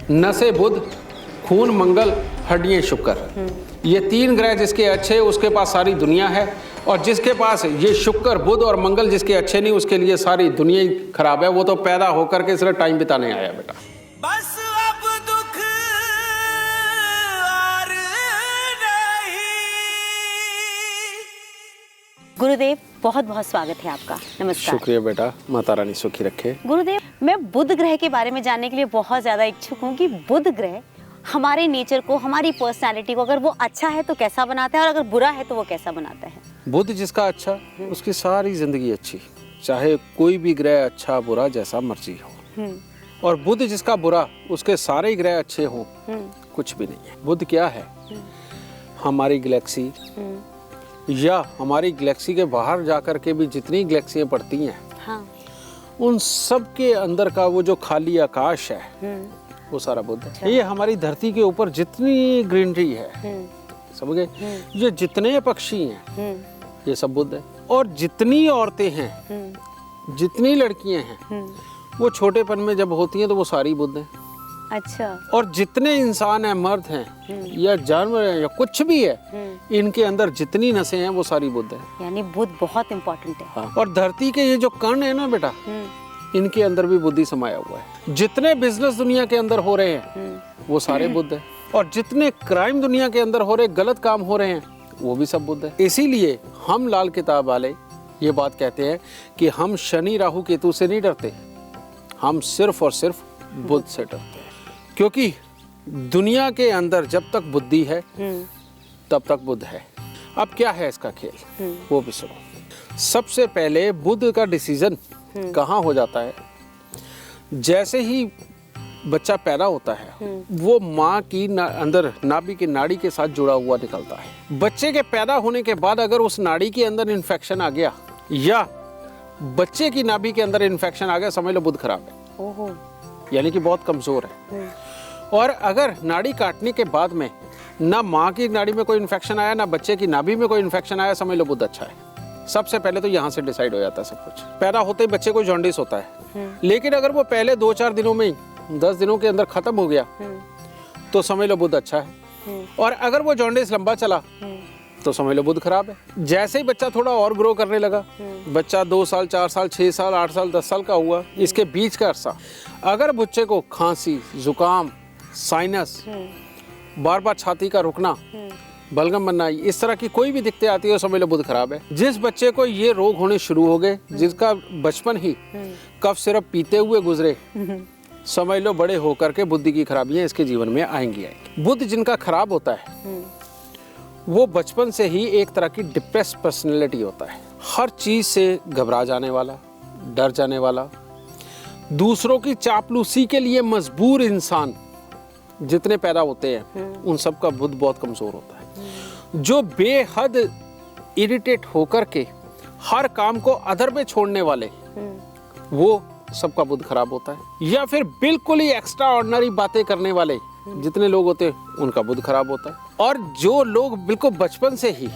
नसें बुध, खून मंगल, हड्डियां शुक्र। ये 3 ग्रह जिसके अच्छे उसके पास सारी दुनिया है, और जिसके पास ये शुक्र बुध और मंगल जिसके अच्छे नहीं उसके लिए सारी दुनिया ही खराब है। वो तो पैदा होकर के सिर्फ टाइम बिताने आया बेटा। बस अब दुख और नहीं। गुरुदेव, बहुत बहुत स्वागत है आपका। नमस्कार। शुक्रिया बेटा, माता रानी सुखी रखे। गुरुदेव, मैं बुध ग्रह के बारे में जानने के लिए बहुत ज्यादा इच्छुक हूँ कि बुध ग्रह हमारे नेचर को, हमारी पर्सनालिटी को, अगर वो अच्छा है तो कैसा बनाता है और अगर बुरा है तो वो कैसा बनाता है। बुध जिसका अच्छा उसकी सारी जिंदगी अच्छी, चाहे कोई भी ग्रह अच्छा बुरा जैसा मर्जी हो। और बुध जिसका बुरा उसके सारे ग्रह अच्छे हों, कुछ भी नहीं है। बुध क्या है? हमारी गैलेक्सी या हमारी गैलेक्सी के बाहर जाकर के भी जितनी गैलेक्सियां पड़ती हैं, हाँ। उन सब के अंदर का वो जो खाली आकाश है वो सारा बुध है। अच्छा। ये हमारी धरती के ऊपर जितनी ग्रीनरी है, समझ गए, ये जितने पक्षी हैं ये सब बुध है। और जितनी औरतें हैं, जितनी लड़कियां हैं, वो छोटेपन में जब होती हैं तो वो सारी बुध हैं। अच्छा। और जितने इंसान हैं, मर्द हैं या जानवर हैं या कुछ भी है, इनके अंदर जितनी नसें हैं वो सारी बुध है। यानी बुध बहुत इम्पोर्टेंट है। हाँ। और धरती के ये जो कण है ना बेटा, इनके अंदर भी बुद्धि समाया हुआ है। जितने बिजनेस दुनिया के अंदर हो रहे हैं वो सारे बुध है। और जितने क्राइम दुनिया के अंदर हो रहे, गलत काम हो रहे हैं, वो भी सब बुध है। इसीलिए हम लाल किताब वाले ये बात कहते हैं कि हम शनि राहु केतु से नहीं डरते, हम सिर्फ और सिर्फ बुध से डरते हैं। क्योंकि दुनिया के अंदर जब तक बुद्धि है तब तक बुध है। अब क्या है इसका खेल, वो भी सुनो। सबसे पहले बुध का डिसीजन कहाँ हो जाता है? जैसे ही बच्चा पैदा होता है वो माँ की अंदर नाभि की नाड़ी के साथ जुड़ा हुआ निकलता है। बच्चे के पैदा होने के बाद अगर उस नाड़ी के अंदर इन्फेक्शन आ गया या बच्चे की नाभि के अंदर इन्फेक्शन आ गया, समझ लो बुध खराब है। ओहो। यानी कि बहुत कमजोर है। और अगर नाड़ी काटने के बाद में ना माँ की नाड़ी में कोई इन्फेक्शन आया ना बच्चे की नाभि में कोई इन्फेक्शन आया, समझ लो बुध अच्छा है। सबसे पहले तो यहाँ से डिसाइड हो जाता है सब कुछ। पैदा होते ही बच्चे को जॉन्डिस होता है, लेकिन अगर वो पहले 2-4 दिनों में, 10 दिनों के अंदर खत्म हो गया तो समझ लो बुध अच्छा है। और अगर वो जॉन्डिस लंबा चला तो समझ लो बुध खराब है। जैसे ही बच्चा थोड़ा और ग्रो करने लगा, बच्चा 2 साल, 4 साल, 6 साल, 8 साल, 10 साल का हुआ, इसके बीच का अरसा अगर बच्चे को खांसी, जुकाम, साइनस, बार बार छाती का रुकना, बलगम बनना, इस तरह की कोई भी दिक्कतें आती है, समझ लो बुध खराब है। जिस बच्चे को ये रोग होने शुरू हो गए, जिसका बचपन ही कफ सिरप पीते हुए गुजरे, समझ लो बड़े होकर के बुद्धि की खराबियां इसके जीवन में आएंगी। बुध जिनका खराब होता है वो बचपन से ही एक तरह की डिप्रेस पर्सनैलिटी होता है। हर चीज से घबरा जाने वाला, डर जाने वाला, दूसरों की चापलूसी के लिए मजबूर इंसान जितने पैदा होते हैं उन सब का बुध बहुत कमजोर होता है। जो बेहद इरिटेट होकर के हर काम को अधर में छोड़ने वाले, वो सबका बुध खराब होता है। या फिर बिल्कुल ही एक्स्ट्रा ऑर्डिनरी बातें करने वाले जितने लोग होते हैं उनका बुध खराब होता है। और जो लोग बिल्कुल बचपन से ही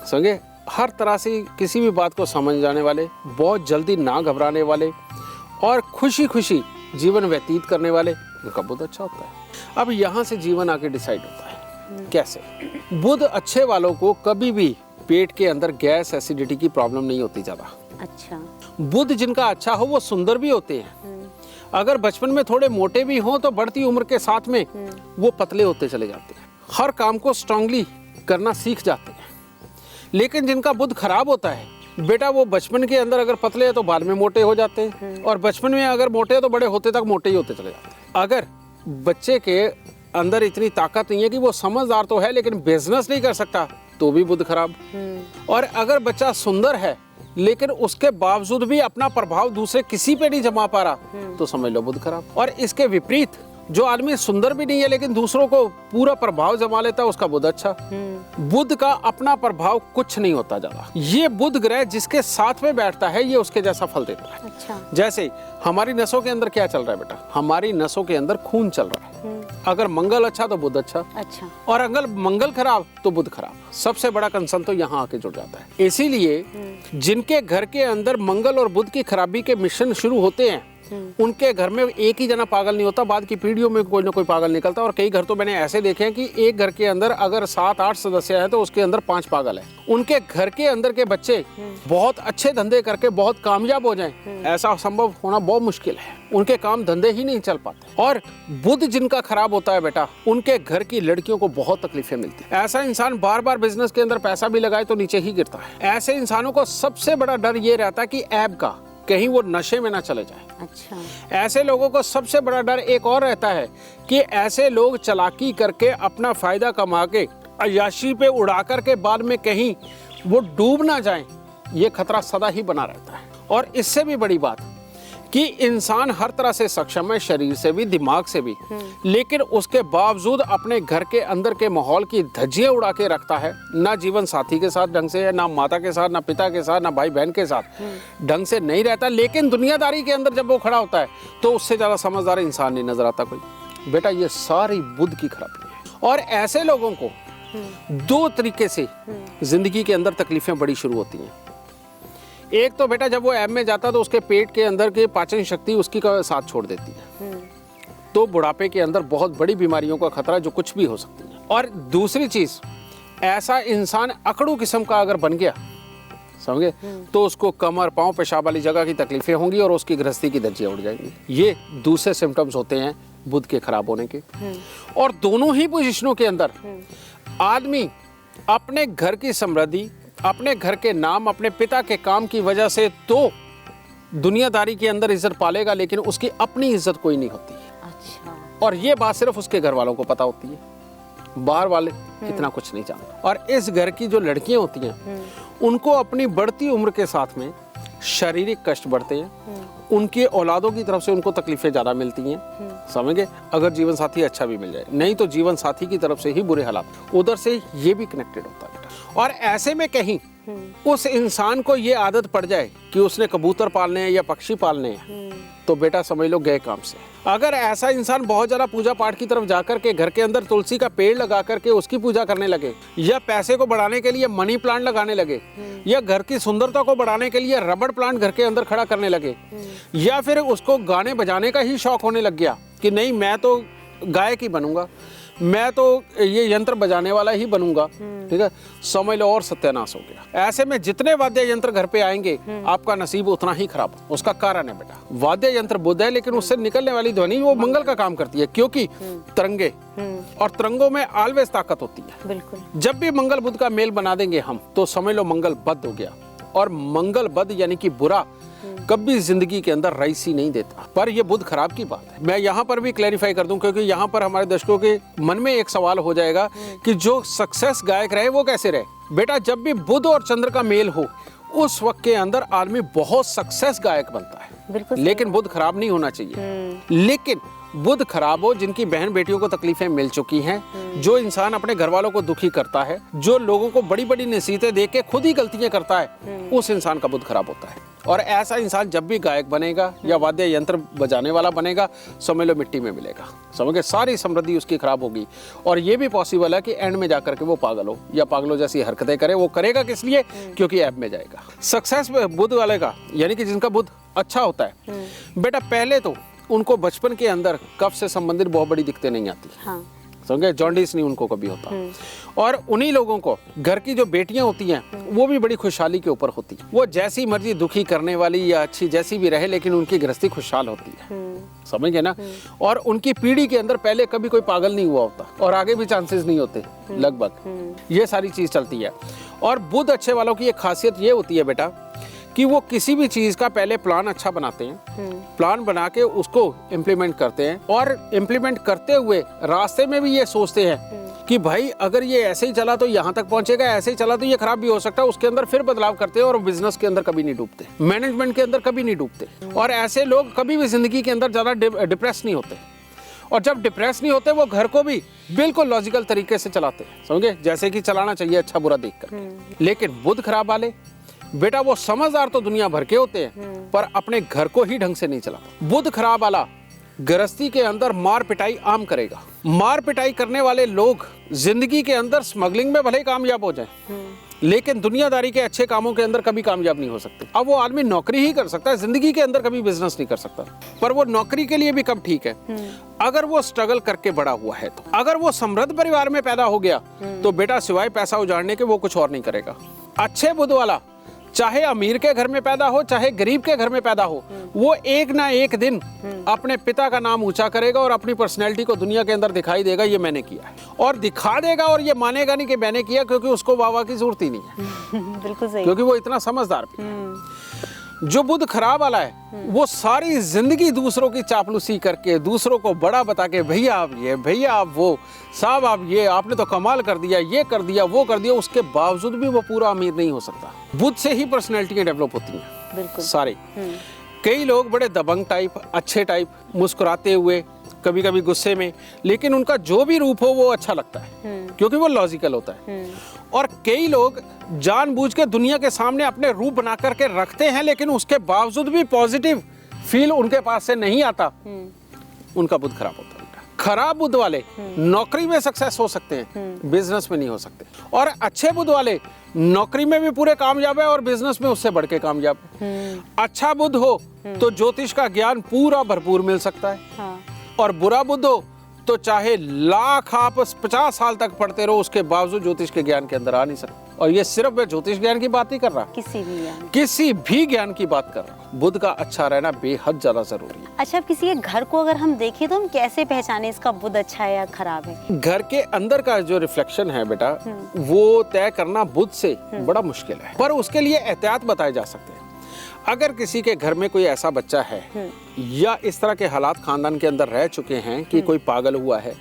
समझे हर तरह से किसी भी बात को समझ जाने वाले, बहुत जल्दी ना घबराने वाले और खुशी खुशी जीवन व्यतीत करने वाले, उनका बुध अच्छा होता है। अब यहाँ से जीवन आके डिसाइड होता है कैसे। बुध अच्छे वालों को कभी भी पेट के अंदर गैस, एसिडिटी की प्रॉब्लम नहीं होती ज्यादा। अच्छा। बुध जिनका अच्छा हो वो सुंदर भी होते हैं। अगर बचपन में थोड़े मोटे भी हों तो बढ़ती उम्र के साथ में वो पतले होते चले जाते हैं, हर काम को स्ट्रांगली करना सीख जाते हैं। लेकिन जिनका बुध खराब होता है बेटा, वो बचपन के अंदर अगर पतले हैं तो बाद में मोटे हो जाते हैं, और बचपन में अगर मोटे हैं तो बड़े होते तक मोटे ही होते चले जाते हैं। अगर बच्चे के अंदर इतनी ताकत नहीं है कि वो समझदार तो है लेकिन बिजनेस नहीं कर सकता, तो भी बुध खराब। और अगर बच्चा सुंदर है लेकिन उसके बावजूद भी अपना प्रभाव दूसरे किसी पे नहीं जमा पा रहा, तो समझ लो बुध खराब। और इसके विपरीत जो आदमी सुंदर भी नहीं है लेकिन दूसरों को पूरा प्रभाव जमा लेता है, उसका बुध अच्छा। बुध का अपना प्रभाव कुछ नहीं होता ज्यादा। ये बुध ग्रह जिसके साथ में बैठता है ये उसके जैसा फल देता है। अच्छा। जैसे हमारी नसों के अंदर क्या चल रहा है बेटा, हमारी नसों के अंदर खून चल रहा है। अगर मंगल अच्छा तो बुध अच्छा, अच्छा। और अगर मंगल खराब तो बुध खराब। सबसे बड़ा कंसर्न तो यहाँ आके जुड़ जाता है। इसीलिए जिनके घर के अंदर मंगल और बुध की खराबी के मिशन शुरू होते हैं उनके घर में एक ही जना पागल नहीं होता, बाद की पीढ़ियों में कोई ना कोई पागल निकलता है। और कई घर तो मैंने ऐसे देखे हैं कि एक घर के अंदर अगर 7-8 सदस्य हैं तो उसके अंदर 5 पागल हैं। उनके घर के अंदर के बच्चे बहुत अच्छे धंधे करके बहुत कामयाब हो जाएं, ऐसा संभव होना बहुत मुश्किल है। उनके काम धंधे ही नहीं चल पाते। और बुध जिनका खराब होता है बेटा, उनके घर की लड़कियों को बहुत तकलीफें मिलती है। ऐसा इंसान बार बार बिजनेस के अंदर पैसा भी लगाए तो नीचे ही गिरता है। ऐसे इंसानों को सबसे बड़ा डर ये रहता है कि ऐब का, कहीं वो नशे में ना चले जाए। अच्छा। ऐसे लोगों को सबसे बड़ा डर एक और रहता है कि ऐसे लोग चालाकी करके अपना फायदा कमा के अय्याशी पे उड़ा कर के बाद में कहीं वो डूब ना जाएं, ये खतरा सदा ही बना रहता है। और इससे भी बड़ी बात कि इंसान हर तरह से सक्षम है, शरीर से भी दिमाग से भी, लेकिन उसके बावजूद अपने घर के अंदर के माहौल की धज्जियां उड़ा के रखता है। ना जीवन साथी के साथ ढंग से है, ना माता के साथ, ना पिता के साथ, ना भाई बहन के साथ ढंग से नहीं रहता। लेकिन दुनियादारी के अंदर जब वो खड़ा होता है तो उससे ज़्यादा समझदार इंसान नहीं नजर आता कोई। बेटा ये सारी बुध की खराबी है। और ऐसे लोगों को 2 तरीके से जिंदगी के अंदर तकलीफें बड़ी शुरू होती हैं। एक तो बेटा जब वो ऐब में जाता है तो उसके पेट के अंदर की पाचन शक्ति उसकी का साथ छोड़ देती है, तो बुढ़ापे के अंदर बहुत बड़ी बीमारियों का खतरा जो कुछ भी हो सकती है। और दूसरी चीज, ऐसा इंसान अकड़ू किस्म का अगर बन गया, समझे, तो उसको कमर, पांव, पेशाब वाली जगह की तकलीफें होंगी और उसकी गृहस्थी की धज्जियां उड़ जाएंगी। ये दूसरे सिम्टम्स होते हैं बुध के खराब होने के। और दोनों ही पोजिशनों के अंदर आदमी अपने घर की समृद्धि, अपने घर के नाम, अपने पिता के काम की वजह से तो दुनियादारी के अंदर इज्जत पालेगा, लेकिन उसकी अपनी इज्जत कोई नहीं होती है। अच्छा। और ये बात सिर्फ उसके घर वालों को पता होती है, बाहर वाले इतना कुछ नहीं जानते। और इस घर की जो लड़कियां होती हैं उनको अपनी बढ़ती उम्र के साथ में शारीरिक कष्ट बढ़ते हैं, उनके औलादों की तरफ से उनको तकलीफें ज़्यादा मिलती हैं, समझ गए। अगर जीवन साथी अच्छा भी मिल जाए, नहीं तो जीवन साथी की तरफ से ही बुरे हालात, उधर से ये भी कनेक्टेड होता है बेटा। और ऐसे में कहीं उस इंसान को ये आदत पड़ जाए कि उसने कबूतर पालने हैं या पक्षी पालने हैं, तो बेटा समझ लो गए काम से। अगर ऐसा इंसान बहुत ज़्यादा पूजा पाठ की तरफ जाकर के घर के अंदर तुलसी का पेड़ लगा करके उसकी पूजा करने लगे, या पैसे को बढ़ाने के लिए मनी प्लांट लगाने लगे, या घर की सुंदरता को बढ़ाने के लिए रबड़ प्लांट घर के अंदर खड़ा करने लगे, या फिर उसको गाने बजाने का ही शौक होने लग गया कि नहीं मैं तो गायक ही बनूंगा, मैं तो ये यंत्र बजाने वाला ही बनूंगा, ठीक है, समझ लो और सत्यानाश हो गया। ऐसे में जितने वाद्य यंत्र घर पे आएंगे आपका नसीब उतना ही खराब। उसका कारण है बेटा, वाद्य यंत्र बुध है, लेकिन उससे निकलने वाली ध्वनि वो मंगल का काम करती है, क्योंकि तरंगे, और तरंगों में ऑलवेज ताकत होती है। बिल्कुल। जब भी मंगल बुध का मेल बना देंगे हम, तो समझ लो मंगल बद हो गया। और मंगल बद यानी कि बुरा कभी जिंदगी के अंदर रईसी नहीं देता। पर यह बुध खराब की बात है। मैं यहाँ पर भी क्लैरिफाई कर दूं, क्योंकि यहाँ पर हमारे दर्शकों के मन में एक सवाल हो जाएगा कि जो सक्सेस गायक रहे वो कैसे रहे। बेटा जब भी बुध और चंद्र का मेल हो उस वक्त के अंदर आदमी बहुत सक्सेस गायक बनता है। बिल्कुल। लेकिन बुध खराब नहीं होना चाहिए। लेकिन बुध खराब हो जिनकी बहन बेटियों को तकलीफें मिल चुकी हैं, जो इंसान अपने घर वालों को दुखी करता है, जो लोगों को बड़ी बड़ी नसीहतें दे के खुद ही गलतियां करता है, उस इंसान का बुध खराब होता है। और ऐसा इंसान जब भी गायक बनेगा या वाद्य यंत्र बजाने वाला बनेगा, समझ लो मिट्टी में मिलेगा। समझ गए, सारी समृद्धि उसकी खराब होगी। और ये भी पॉसिबल है कि एंड में जाकर के वो पागल हो या पागलों जैसी हरकतें करे। वो करेगा किस लिए? क्योंकि ऐब में जाएगा। सक्सेस बुध वाले का यानी कि जिनका बुध अच्छा होता है, बेटा पहले तो उनको बचपन के अंदर कफ से संबंधित बहुत बड़ी दिक्कतें नहीं आती। हाँ। समझे, जॉन्डिस नहीं उनको कभी होता। और उन्हीं लोगों को घर की जो बेटियां होती हैं वो भी बड़ी खुशहाली के ऊपर होती है। वो जैसी मर्जी दुखी करने वाली या अच्छी जैसी भी रहे, लेकिन उनकी गृहस्थी खुशहाल होती है। समझ गए ना। और उनकी पीढ़ी के अंदर पहले कभी कोई पागल नहीं हुआ होता, और आगे भी चांसेस नहीं होते लगभग। ये सारी चीज चलती है। और बुध अच्छे वालों की एक खासियत ये होती है बेटा कि वो किसी भी चीज का पहले प्लान अच्छा बनाते हैं, प्लान बना के उसको इम्प्लीमेंट करते हैं, और इम्प्लीमेंट करते हुए रास्ते में भी ये सोचते हैं कि भाई अगर ये ऐसे ही चला तो यहाँ तक पहुंचेगा, ऐसे ही चला तो ये खराब भी हो सकता है। उसके अंदर फिर बदलाव करते हैं और बिजनेस के अंदर कभी नहीं डूबते, मैनेजमेंट के अंदर कभी नहीं डूबते। और ऐसे लोग कभी भी जिंदगी के अंदर ज्यादा डिप्रेस नहीं होते। और जब डिप्रेस नहीं होते वो घर को भी बिल्कुल लॉजिकल तरीके से चलाते हैं, समझे, जैसे कि चलाना चाहिए अच्छा बुरा देख कर। लेकिन बुध खराब वाले बेटा वो समझदार तो दुनिया भर के होते हैं, पर अपने घर को ही ढंग से नहीं चलाते। बुध खराब वाला गृहस्थी के अंदर मार पिटाई आम करेगा। मार पिटाई करने वाले लोग जिंदगी के अंदर स्मगलिंग में भले ही कामयाब हो जाएं, लेकिन दुनियादारी के अच्छे कामों के अंदर कभी कामयाब नहीं हो सकते। अब वो आदमी नौकरी ही कर सकता है, जिंदगी के अंदर कभी बिजनेस नहीं कर सकता। पर वो नौकरी के लिए भी कब ठीक है, अगर वो स्ट्रगल करके बड़ा हुआ है। तो अगर वो समृद्ध परिवार में पैदा हो गया तो बेटा सिवाय पैसा उजाड़ने के वो कुछ और नहीं करेगा। अच्छे बुध वाला चाहे अमीर के घर में पैदा हो चाहे गरीब के घर में पैदा हो, वो एक ना एक दिन अपने पिता का नाम ऊंचा करेगा और अपनी पर्सनैलिटी को दुनिया के अंदर दिखाई देगा, ये मैंने किया है, और दिखा देगा। और ये मानेगा नहीं कि मैंने किया, क्योंकि उसको वाह की जरूरत ही नहीं है। बिल्कुल सही। क्योंकि वो इतना समझदार भी है। जो बुध खराब वाला है वो सारी जिंदगी दूसरों की चापलूसी करके, दूसरों को बड़ा बता के, भैया आप ये, भैया आप वो, साहब आप ये, आपने तो कमाल कर दिया, ये कर दिया, वो कर दिया, उसके बावजूद भी वो पूरा अमीर नहीं हो सकता। बुध से ही पर्सनैलिटियां डेवलप होती हैं। बिल्कुल सारे कई लोग बड़े दबंग टाइप, अच्छे टाइप, मुस्कुराते हुए, कभी कभी गुस्से में, लेकिन उनका जो भी रूप हो वो अच्छा लगता है क्योंकि वो लॉजिकल होता है। और कई लोग जानबूझ के दुनिया के सामने अपने रूप बना करके रखते हैं, लेकिन उसके बावजूद भी पॉजिटिव फील उनके पास से नहीं आता, उनका बुध खराब होता है। खराब बुध वाले नौकरी में सक्सेस हो सकते हैं, बिजनेस में नहीं हो सकते। और अच्छे बुध वाले नौकरी में भी पूरे कामयाब है और बिजनेस में उससे बढ़ के कामयाब है। अच्छा बुध हो तो ज्योतिष का ज्ञान पूरा भरपूर मिल सकता है। हाँ। और बुरा बुध हो तो चाहे लाख आप 50 साल तक पढ़ते रहो, उसके बावजूद ज्योतिष के ज्ञान के अंदर आ नहीं सकते। और ये सिर्फ मैं ज्योतिष ज्ञान की बात नहीं कर रहा, किसी भी ज्ञान की बात कर रहा हूँ। बुध का अच्छा रहना बेहद ज्यादा जरूरी है। अच्छा, अब किसी के घर को अगर हम देखें तो हम कैसे पहचाने इसका बुध अच्छा है या खराब है? घर के अंदर का जो रिफ्लेक्शन है बेटा, वो तय करना बुध से बड़ा मुश्किल है, पर उसके लिए एहतियात बताए जा सकते हैं। अगर किसी के घर में कोई ऐसा बच्चा है या इस तरह के हालात खानदान के अंदर रह चुके हैं कि कोई पागल हुआ है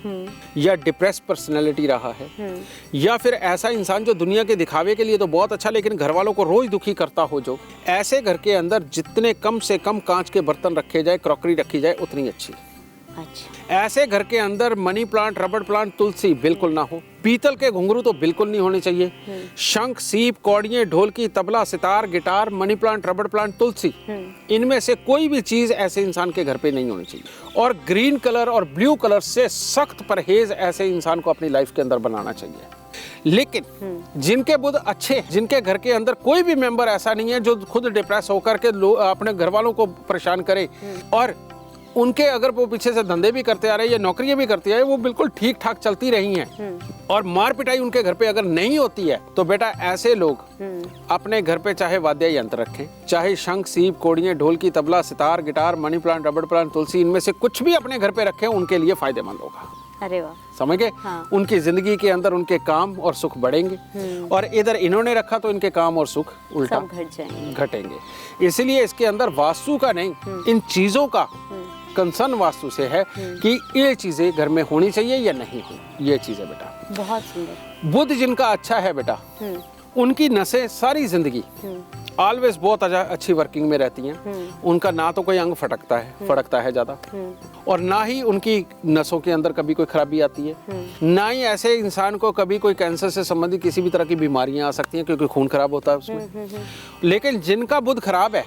या डिप्रेस पर्सनैलिटी रहा है, या फिर ऐसा इंसान जो दुनिया के दिखावे के लिए तो बहुत अच्छा लेकिन घर वालों को रोज दुखी करता हो, जो ऐसे घर के अंदर जितने कम से कम कांच के बर्तन रखे जाए, क्रॉकरी रखी जाए, उतनी अच्छी। अच्छा। ऐसे घर के अंदर मनी प्लांट, रबड़ प्लांट, तुलसी बिल्कुल ना हो। पीतल के घुंघरू तो बिल्कुल नहीं होने चाहिए। शंख, सीप, कौड़ियां, ढोलकी, tabla, sitar, guitar, money plant, रबड़ प्लांट, तुलसी, इनमें से कोई भी चीज ऐसे इंसान के घर पे नहीं होनी चाहिए। और ग्रीन कलर और ब्लू कलर से सख्त परहेज ऐसे इंसान को अपनी लाइफ के अंदर बनाना चाहिए। लेकिन जिनके बुध अच्छे, जिनके घर के अंदर कोई भी मेंबर ऐसा नहीं है जो खुद डिप्रेस होकर के अपने घर वालों को परेशान करे, और उनके अगर वो पीछे से धंधे भी करते आ रहे हैं या नौकरियां भी करते आ रहे हैं, वो बिल्कुल ठीक ठाक चलती रही हैं, और मार पिटाई उनके घर पे अगर नहीं होती है, तो बेटा ऐसे लोग अपने घर पे चाहे वाद्य यंत्र रखें, चाहे शंख, सीप, कौड़ियां, ढोलकी, tabla, sitar, guitar, money plant, रबड़ प्लांट, तुलसी, इनमें से कुछ भी अपने घर पे रखें, उनके लिए फायदेमंद होगा। अरे वाह, समझ गए? हाँ। उनकी जिंदगी के अंदर उनके काम और सुख बढ़ेंगे, और इधर इन्होंने रखा तो इनके काम और सुख उल्टा घटेंगे। इसलिए इसके अंदर वास्तु का नहीं, इन चीजों का कंसर्न वास्तु से है कि ये चीजें घर में होनी चाहिए या नहीं होनी। ये चीज है बेटा। बहुत सुंदर। बुध जिनका अच्छा है बेटा, उनकी नसें सारी जिंदगी ऑलवेज बहुत अच्छी वर्किंग में रहती हैं। उनका ना तो कोई अंग फटकता है ज्यादा, और ना ही उनकी नसों के अंदर कभी कोई खराबी आती है, ना ही ऐसे इंसान को कभी कोई कैंसर से संबंधित किसी भी तरह की बीमारियां आ सकती हैं, क्योंकि खून खराब होता है उसमें। लेकिन जिनका बुध खराब है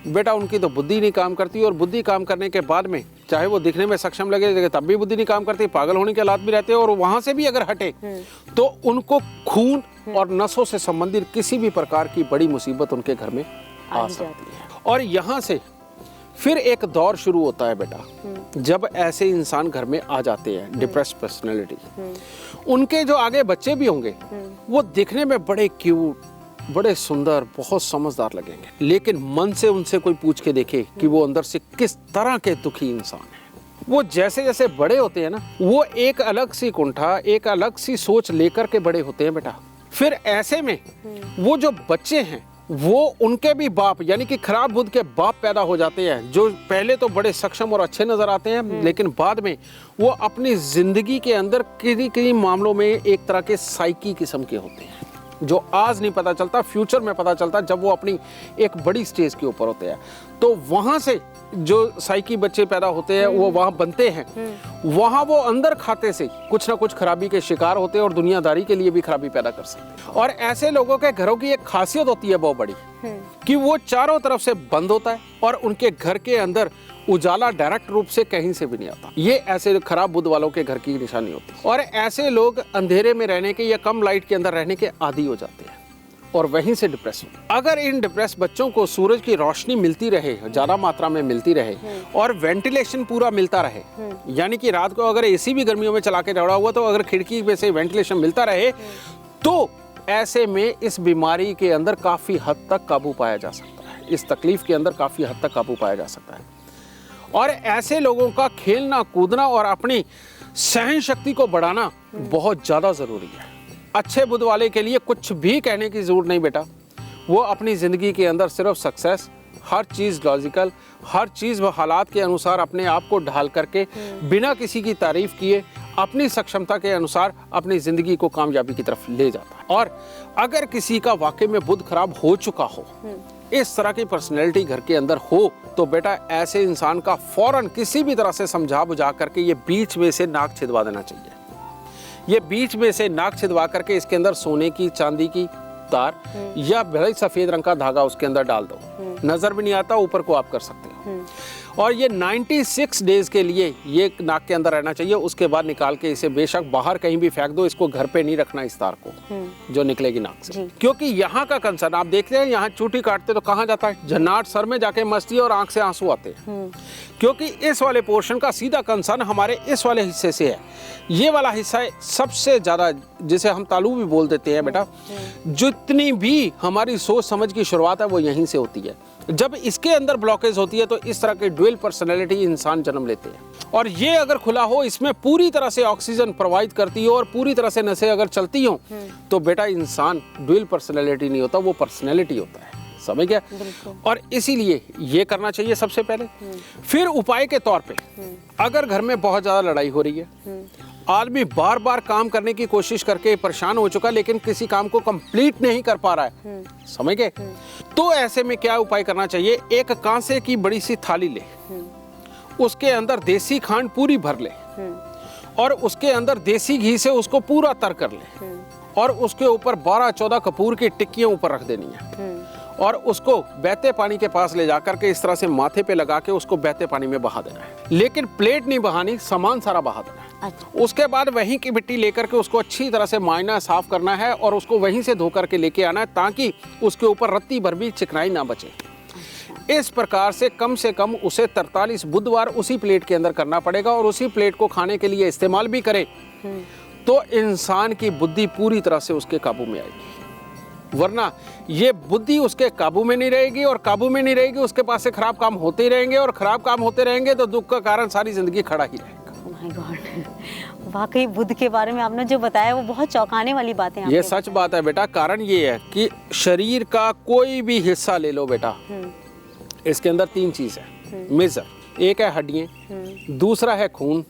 बेटा, उनकी तो बुद्धि नहीं काम करती, और बुद्धि काम करने के बाद में चाहे वो दिखने में सक्षम लगे तब भी बुद्धि नहीं काम करती, पागल होने के हालात भी रहते हैं, और वहां से भी अगर हटे तो उनको खून और नसों से संबंधित किसी भी प्रकार की बड़ी मुसीबत उनके घर में आ सकती है। और यहाँ से फिर एक दौर शुरू होता है बेटा, जब ऐसे इंसान घर में आ जाते हैं, डिप्रेस्ड पर्सनैलिटी, उनके जो आगे बच्चे भी होंगे वो दिखने में बड़े क्यूट, बड़े सुंदर, बहुत समझदार लगेंगे, लेकिन मन से उनसे कोई पूछ के देखे कि वो अंदर से किस तरह के दुखी इंसान है। वो जैसे जैसे बड़े होते हैं ना, वो एक अलग सी कुंठा, एक अलग सी सोच लेकर के बड़े होते हैं बेटा। फिर ऐसे में वो जो बच्चे हैं वो उनके भी बाप, यानी कि खराब बुध के बाप पैदा हो जाते हैं, जो पहले तो बड़े सक्षम और अच्छे नजर आते हैं, लेकिन बाद में वो अपनी जिंदगी के अंदर किसी मामलों में एक तरह के साइकी किस्म के होते हैं, जो आज नहीं पता चलता, फ्यूचर में पता चलता जब वो अपनी एक बड़ी स्टेज के ऊपर होते हैं। तो वहां से जो साइकी बच्चे पैदा होते हैं वो वहां बनते हैं, वहां वो अंदर खाते से कुछ ना कुछ खराबी के शिकार होते हैं और दुनियादारी के लिए भी खराबी पैदा कर सकते हैं। और ऐसे लोगों के घरों की एक खासियत होती है बहुत बड़ी, कि वो चारों तरफ से बंद होता है और उनके घर के अंदर उजाला डायरेक्ट रूप से कहीं से भी नहीं आता। ये ऐसे खराब बुध वालों के घर की निशानी होती है। और ऐसे लोग अंधेरे में रहने के या कम लाइट के अंदर रहने के आदी हो जाते हैं। और वहीं से डिप्रेस हो। अगर इन डिप्रेस बच्चों को सूरज की रोशनी मिलती रहे, ज़्यादा मात्रा में मिलती रहे और वेंटिलेशन पूरा मिलता रहे, यानी कि रात को अगर एसी भी गर्मियों में चला के दौड़ा हुआ तो अगर खिड़की में से वेंटिलेशन मिलता रहे तो ऐसे में इस बीमारी के अंदर काफ़ी हद तक काबू पाया जा सकता है, इस तकलीफ के अंदर काफ़ी हद तक काबू पाया जा सकता है। और ऐसे लोगों का खेलना कूदना और अपनी सहन शक्ति को बढ़ाना बहुत ज़्यादा ज़रूरी है। अच्छे बुध वाले के लिए कुछ भी कहने की ज़रूरत नहीं बेटा, वो अपनी ज़िंदगी के अंदर सिर्फ सक्सेस, हर चीज़ लॉजिकल, हर चीज़ व हालात के अनुसार अपने आप को ढाल करके बिना किसी की तारीफ़ किए अपनी सक्षमता के अनुसार अपनी ज़िंदगी को कामयाबी की तरफ ले जाता है। और अगर किसी का वाकई में बुध खराब हो चुका हो, इस तरह की पर्सनैलिटी घर के अंदर हो, तो बेटा ऐसे इंसान का फौरन किसी भी तरह से समझा बुझा करके ये बीच में से नाक छिदवा देना चाहिए। ये बीच में से नाक छिदवा करके इसके अंदर सोने की चांदी की तार या भले सफ़ेद रंग का धागा उसके अंदर डाल दो, नज़र भी नहीं आता, ऊपर को आप कर सकते हो। और ये 96 डेज के लिए ये नाक के अंदर रहना चाहिए। उसके बाद निकाल के इसे बेशक बाहर कहीं भी फेंक दो, इसको घर पे नहीं रखना इस तार को जो निकलेगी नाक से, क्योंकि यहाँ का कंसर्न आप देखते हैं, यहाँ चूटी काटते तो कहाँ जाता है, झन्नाट सर में जाके मस्ती और आंख से आंसू आते हैं, क्योंकि इस वाले पोर्शन का सीधा कंसर्न हमारे इस वाले हिस्से से है। ये वाला हिस्सा है सबसे ज़्यादा, जिसे हम तालू भी बोल देते हैं बेटा, जितनी भी हमारी सोच समझ की शुरुआत है वो यहीं से होती है। जब इसके अंदर ब्लॉकेज होती है तो इस तरह के ड्यूअल पर्सनैलिटी इंसान जन्म लेते हैं। और ये अगर खुला हो, इसमें पूरी तरह से ऑक्सीजन प्रोवाइड करती हो और पूरी तरह से नसें अगर चलती हो, तो बेटा इंसान ड्यूअल पर्सनैलिटी नहीं होता, वो पर्सनैलिटी होता है। समझ गया? और इसीलिए ये करना चाहिए सबसे पहले। फिर उपाय के तौर पे, अगर घर में बहुत ज़्यादा लड़ाई हो रही है, आदमी बार बार काम करने की कोशिश करके परेशान हो चुका लेकिन किसी काम को कंप्लीट नहीं कर पा रहा है, समझ गए? तो ऐसे में क्या उपाय करना चाहिए? एक कांसे की बड़ी सी थाली ले, उसके अंदर देसी खांड पूरी भर ले और उसके अंदर देसी घी से उसको पूरा तर कर ले और उसके ऊपर 12-14 कपूर की टिक्कियां ऊपर रख देनी है और उसको बहते पानी के पास ले जाकर के इस तरह से माथे पे लगा के उसको बहते पानी में बहा देना है, लेकिन प्लेट नहीं बहानी, सामान सारा बहा देना है। अच्छा। उसके बाद वहीं की मिट्टी लेकर के उसको अच्छी तरह से मायना साफ करना है और उसको वहीं से धो करके लेके आना है ताकि उसके ऊपर रत्ती भर भी चिकनाई ना बचे। इस प्रकार से कम उसे 43 बुधवार उसी प्लेट के अंदर करना पड़ेगा और उसी प्लेट को खाने के लिए इस्तेमाल भी करे तो इंसान की बुद्धि पूरी तरह से उसके काबू में आएगी। वरना ये बुद्धि उसके काबू में नहीं रहेगी और काबू में नहीं रहेगी, उसके पास से खराब काम होते ही रहेंगे और खराब काम होते रहेंगे तो दुख का कारण सारी जिंदगी खड़ा ही रहेगा। Oh my God, वाकई बुध के बारे में आपने जो बताया वो बहुत चौंकाने वाली बात है। ये सच बात है बेटा। कारण ये है कि शरीर का कोई भी हिस्सा ले लो बेटा, इसके अंदर 3 चीज है मेजर। एक है हड्डियां, दूसरा है खून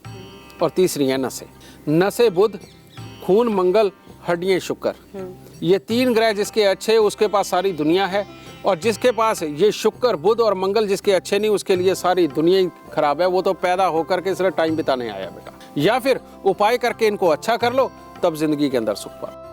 और तीसरी है नसें। नसें बुध, खून मंगल, हड्डियां शुक्र। ये 3 ग्रह जिसके अच्छे उसके पास सारी दुनिया है और जिसके पास ये शुक्र बुध और मंगल जिसके अच्छे नहीं उसके लिए सारी दुनिया ही खराब है। वो तो पैदा होकर के सिर्फ टाइम बिताने आया बेटा। या फिर उपाय करके इनको अच्छा कर लो, तब जिंदगी के अंदर सुख पाओ।